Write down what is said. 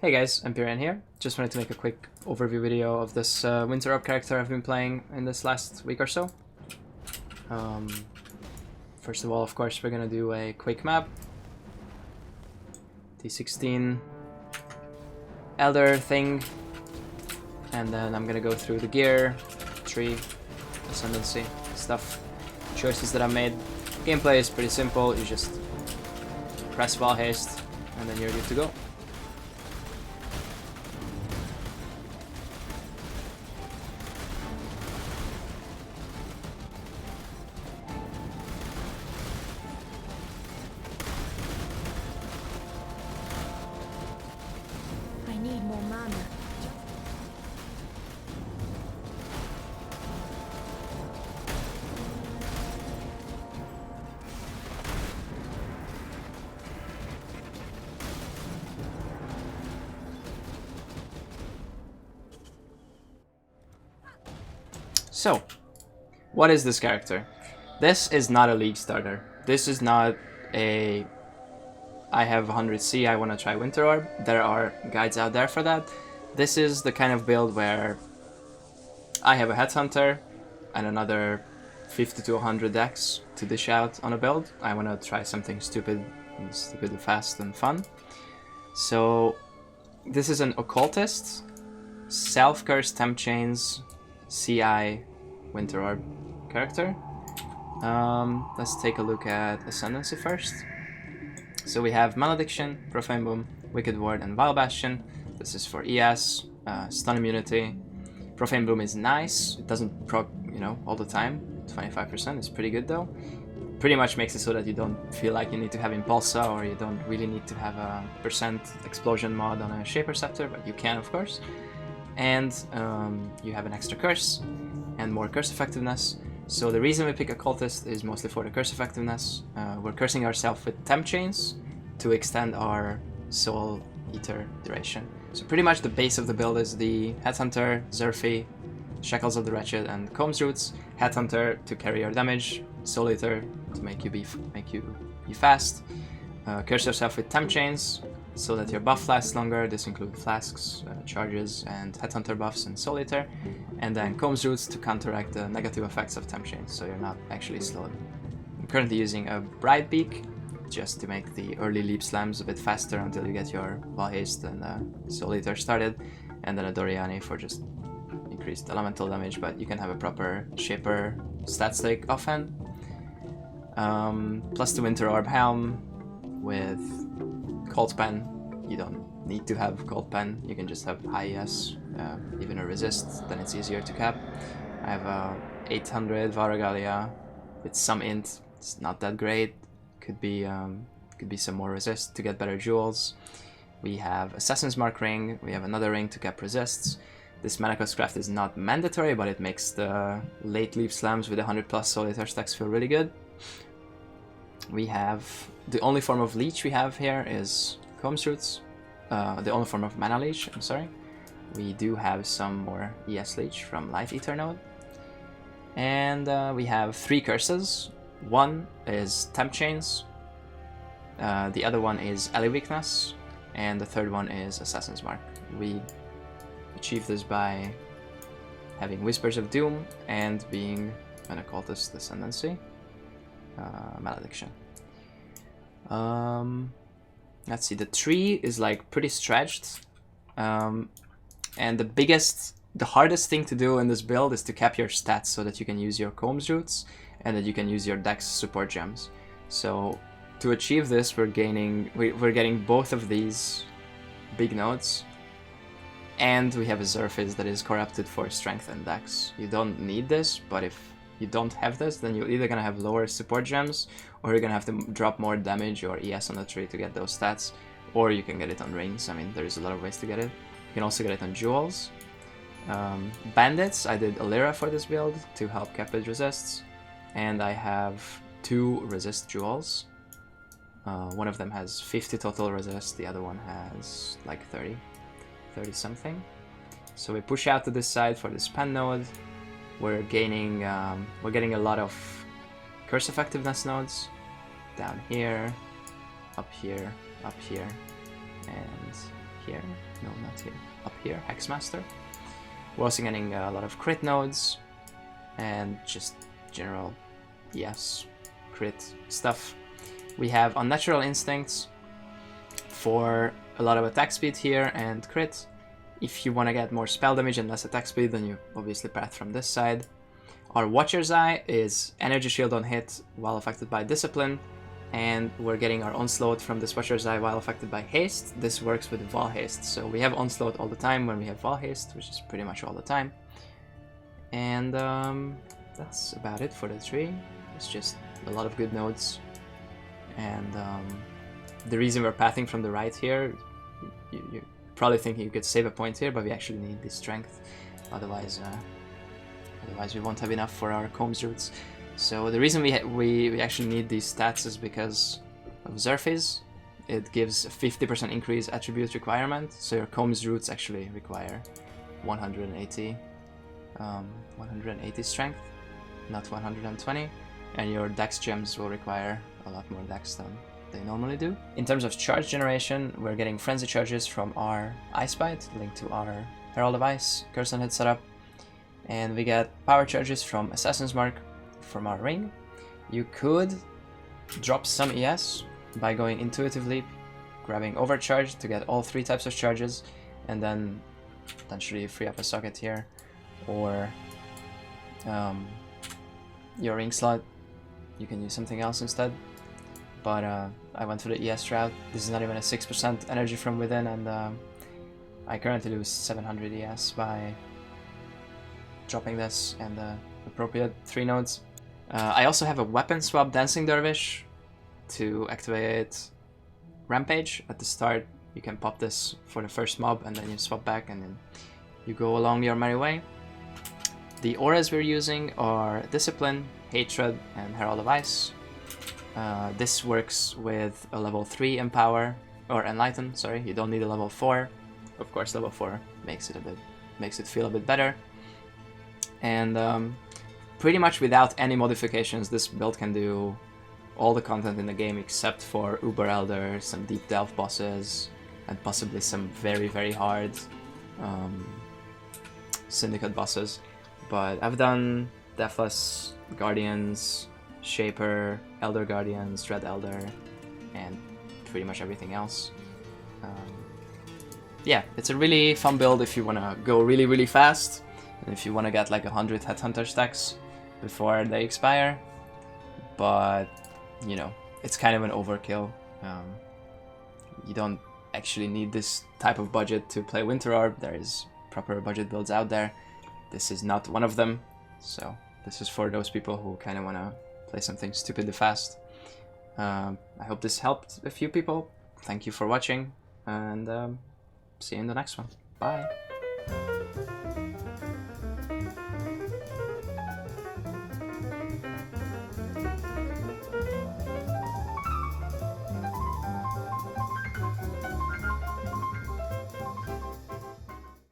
Hey guys, Empyrean here. Just wanted to make a quick overview video of this Winter Orb character I've been playing in this last week or so. First of all, of course, we're gonna do a quick map. D16 Elder thing. And then I'm gonna go through the gear, tree, Ascendency, stuff, choices that I made. Gameplay is pretty simple, you just press while haste and then you're good to go. I need more mana. So, what is this character? This is not a league starter. This is not a I have 100C, I want to try Winter Orb. There are guides out there for that. This is the kind of build where I have a Headhunter and another 50 to 100 decks to dish out on a build. I want to try something stupidly fast and fun. So this is an Occultist, Self-Curse, Temp Chains, CI Winter Orb character. Let's take a look at Ascendency first. So we have Malediction, Profane Boom, Wicked Ward, and Vile Bastion. This is for ES, stun immunity. Profane Boom is nice. It doesn't proc, all the time. 25% is pretty good though. Pretty much makes it so that you don't feel like you need to have Impulsa, or you don't really need to have a % explosion mod on a Shape Receptor, but you can, of course. And you have an extra curse and more curse effectiveness. So the reason we pick Occultist is mostly for the curse effectiveness. We're cursing ourselves with Temp Chains to extend our Soul Eater duration. So pretty much the base of the build is the Headhunter, Zerfi, Shackles of the Wretched, and Combs Roots. Headhunter to carry your damage, Soul Eater to make you be fast. Curse yourself with Temp Chains so that your buff lasts longer. This includes flasks, charges, and Headhunter buffs and Soul Eater. And then Combs Roots to counteract the negative effects of Temp Chains, so you're not actually slowed. I'm currently using a Bright Beak just to make the early leap slams a bit faster until you get your Ball Haste and Soul Eater started, and then a Doriani for just increased elemental damage, but you can have a proper Shaper stat stake offhand. Plus the Winter Orb Helm with Cold Pen. You don't need to have Cold Pen, you can just have high ES, even a resist, then it's easier to cap. I have a 800 Varagalia with some int, it's not that great, could be some more resist to get better jewels. We have Assassin's Mark ring, we have another ring to cap resists. This Mannix craft is not mandatory, but it makes the late leap slams with 100 plus Soul Eater stacks feel really good. We have the only form of leech we have here is Combs Roots. The only form of Mana Leech, I'm sorry. We do have some more ES Leech from Life Eater node. And we have 3 curses. One is Temp Chains, the other one is Ally Weakness, and the third one is Assassin's Mark. We achieve this by having Whispers of Doom and being an Occultist Ascendency. Malediction. Let's see, the tree is like pretty stretched, and the hardest thing to do in this build is to cap your stats so that you can use your Combs Roots and that you can use your Dex support gems. So to achieve this, we're getting both of these big nodes, and we have a Zerfiz that is corrupted for strength and Dex. You don't need this, but if you don't have this, then you're either gonna have lower support gems, or you're gonna have to drop more damage or ES on the tree to get those stats, or you can get it on rings. I mean, there's a lot of ways to get it. You can also get it on jewels. Bandits, I did Alira for this build to help cap its resists, and I have 2 resist jewels. One of them has 50 total resist, the other one has like 30 something. So we push out to this side for this pen node. We're getting a lot of curse effectiveness nodes down here, up here, and here. No, not here. Up here, Hexmaster. We're also getting a lot of crit nodes and just general, yes, crit stuff. We have Unnatural Instincts for a lot of attack speed here and crit. If you want to get more spell damage and less attack speed, then you obviously path from this side. Our Watcher's Eye is Energy Shield on hit while affected by Discipline, and we're getting our Onslaught from this Watcher's Eye while affected by Haste. This works with Vol Haste, so we have Onslaught all the time when we have Vol Haste, which is pretty much all the time. And that's about it for the tree. It's just a lot of good nodes, and the reason we're pathing from the right here, you're probably thinking you could save a point here, but we actually need this strength, otherwise we won't have enough for our Combs roots. So the reason we actually need these stats is because of Zerfiz. It gives a 50% increase attribute requirement, so your Combs roots actually require 180 strength, not 120, and your Dex gems will require a lot more Dex than they normally do. In terms of charge generation, we're getting Frenzy charges from our Ice Bite, linked to our Herald of Ice Curse on Hit setup, and we get power charges from Assassin's Mark from our ring. You could drop some ES by going Intuitive Leap, grabbing Overcharge to get all 3 types of charges, and then potentially free up a socket here, or your ring slot, you can use something else instead. But I went for the ES route. This is not even a 6% energy from within, and I currently lose 700 ES by dropping this and the appropriate 3 nodes. I also have a weapon swap Dancing Dervish to activate Rampage. At the start you can pop this for the first mob, and then you swap back, and then you go along your merry way. The auras we're using are Discipline, Hatred, and Herald of Ice. This works with a level 3 Empower, or Enlighten, sorry, you don't need a level 4. Of course level 4 makes it feel a bit better. And pretty much without any modifications, this build can do all the content in the game except for Uber Elder, some Deep Delve bosses, and possibly some very, very hard Syndicate bosses. But I've done Deathless Guardians, Shaper, Elder Guardians, Dread Elder, and pretty much everything else. Yeah, it's a really fun build if you want to go really, really fast, and if you want to get like 100 Headhunter stacks before they expire. But, you know, it's kind of an overkill. You don't actually need this type of budget to play Winter Orb. There is proper budget builds out there. This is not one of them, so this is for those people who kind of want to play something stupidly fast. I hope this helped a few people. Thank you for watching, and see you in the next one. Bye!